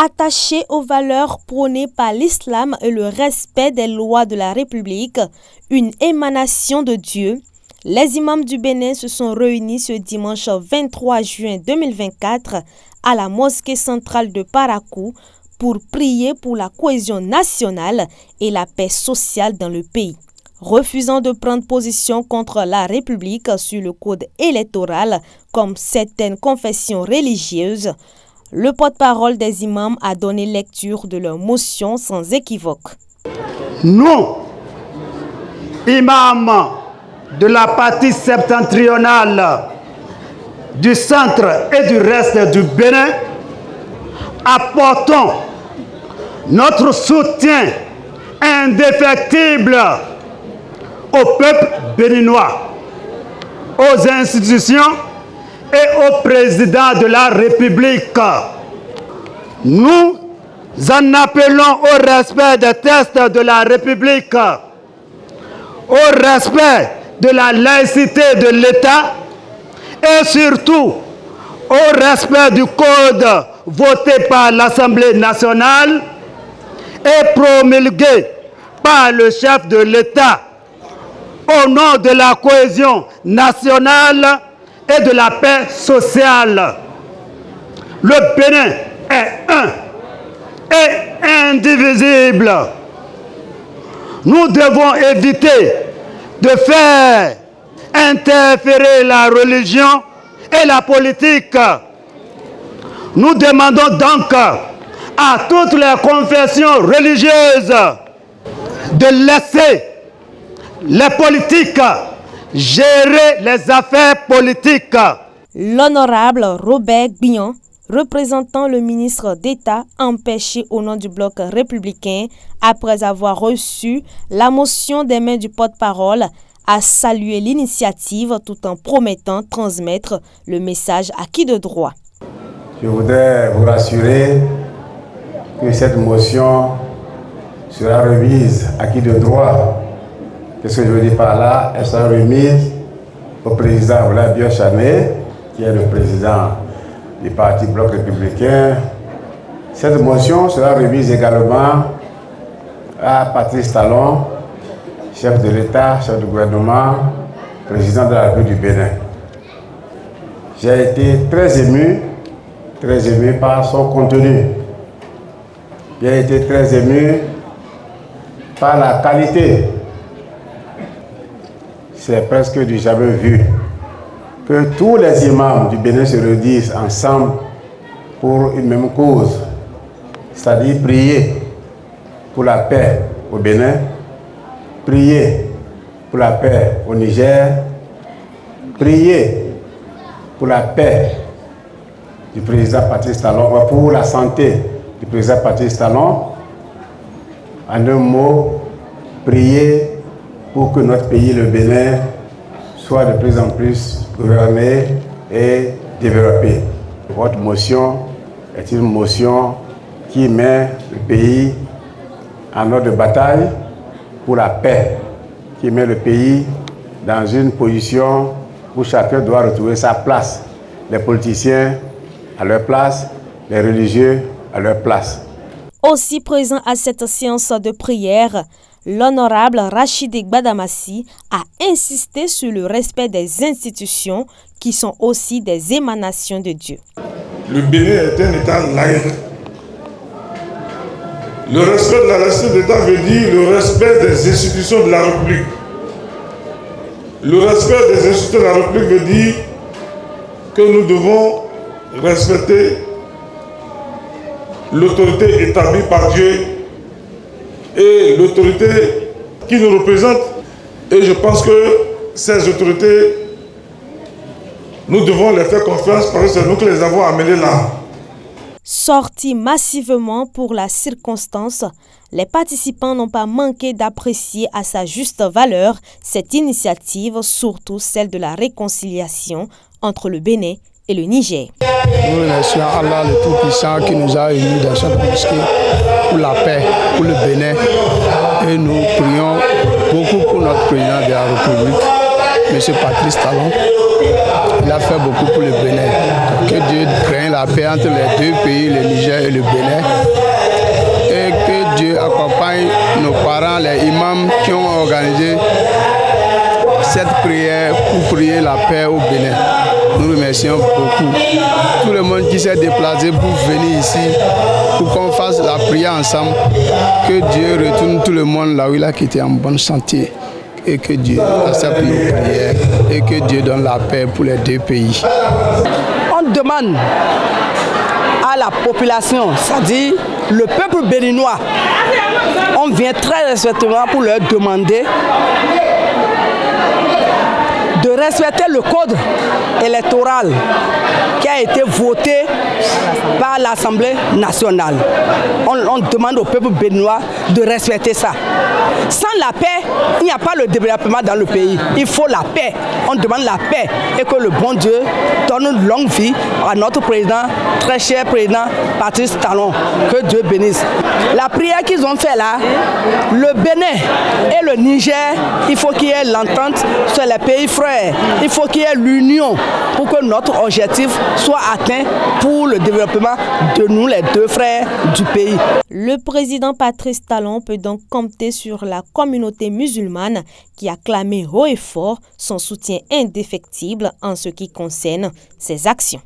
Attachés aux valeurs prônées par l'islam et le respect des lois de la République, une émanation de Dieu, les imams du Bénin se sont réunis ce dimanche 23 juin 2024 à la mosquée centrale de Parakou pour prier pour la cohésion nationale et la paix sociale dans le pays. Refusant de prendre position contre la République sur le code électoral comme certaines confessions religieuses, le porte-parole des imams a donné lecture de leur motion sans équivoque. Nous, imams de la partie septentrionale, du centre et du reste du Bénin, apportons notre soutien indéfectible au peuple béninois, aux institutions et au président de la République. Nous en appelons au respect des textes de la République, au respect de la laïcité de l'État et surtout au respect du code voté par l'Assemblée nationale et promulgué par le chef de l'État au nom de la cohésion nationale et de la paix sociale. Le Bénin est un et indivisible. Nous devons éviter de faire interférer la religion et la politique. Nous demandons donc à toutes les confessions religieuses de laisser les politiques gérer les affaires politiques. L'honorable Robert Bignon, représentant le ministre d'État empêché au nom du bloc républicain après avoir reçu la motion des mains du porte-parole, a salué l'initiative tout en promettant transmettre le message acquis de droit. Je voudrais vous rassurer que cette motion sera remise acquis de droit. Qu'est-ce que je veux dire par là? Elle sera remise au président Vladimir Chané, qui est le président du parti Bloc républicain. Cette motion sera remise également à Patrice Talon, chef de l'État, chef du gouvernement, président de la République du Bénin. J'ai été très ému par son contenu. J'ai été très ému par la qualité. C'est presque du jamais vu que tous les imams du Bénin se réunissent ensemble pour une même cause, c'est-à-dire prier pour la paix au Bénin, prier pour la paix au Niger, prier pour la paix du président Patrice Talon, pour la santé du président Patrice Talon. En un mot, prier pour que notre pays, le Bénin, soit de plus en plus gouverné et développé. Votre motion est une motion qui met le pays en ordre de bataille pour la paix, qui met le pays dans une position où chacun doit retrouver sa place. Les politiciens à leur place, les religieux à leur place. Aussi présent à cette séance de prière, l'honorable Rachid Gbadamassi a insisté sur le respect des institutions qui sont aussi des émanations de Dieu. Le Bénin est un État laïque. Le respect de la laïcité de l'État veut dire le respect des institutions de la République. Le respect des institutions de la République veut dire que nous devons respecter l'autorité établie par Dieu et l'autorité qui nous représente. Et je pense que ces autorités, nous devons les faire confiance parce que c'est nous qui les avons amenées là. Sortis massivement pour la circonstance, les participants n'ont pas manqué d'apprécier à sa juste valeur cette initiative, surtout celle de la réconciliation entre le Bénin et le Niger. Nous remercions Allah le Tout-Puissant qui nous a réunis dans cette mosquée pour la paix, pour le Bénin. Et nous prions beaucoup pour notre président de la République, M. Patrice Talon. Il a fait beaucoup pour le Bénin. Que Dieu prenne la la paix entre les deux pays, le Niger et le Bénin. Et que Dieu accompagne nos parents, les imams qui ont organisé cette prière pour prier la paix au Bénin. Nous remercions beaucoup tout le monde qui s'est déplacé pour venir ici, pour qu'on fasse la prière ensemble. Que Dieu retourne tout le monde là où il a quitté en bonne santé. Et que Dieu accepte nos prières et que Dieu donne la paix pour les deux pays. On demande à la population, c'est-à-dire le peuple béninois, on vient très respectueusement pour leur demander de respecter le code électoral qui a été voté par l'Assemblée nationale. On demande au peuple béninois de respecter ça. Sans la paix, il n'y a pas le développement dans le pays. Il faut la paix. On demande la paix et que le bon Dieu donne une longue vie à notre président, très cher président Patrice Talon. Que Dieu bénisse. La prière qu'ils ont fait là, le Bénin et le Niger, il faut qu'il y ait l'entente sur les pays frères. Il faut qu'il y ait l'union pour que notre objectif soit atteint pour le développement de nous, les deux frères du pays. Le président Patrice Talon peut donc compter sur la communauté musulmane qui a clamé haut et fort son soutien indéfectible en ce qui concerne ses actions.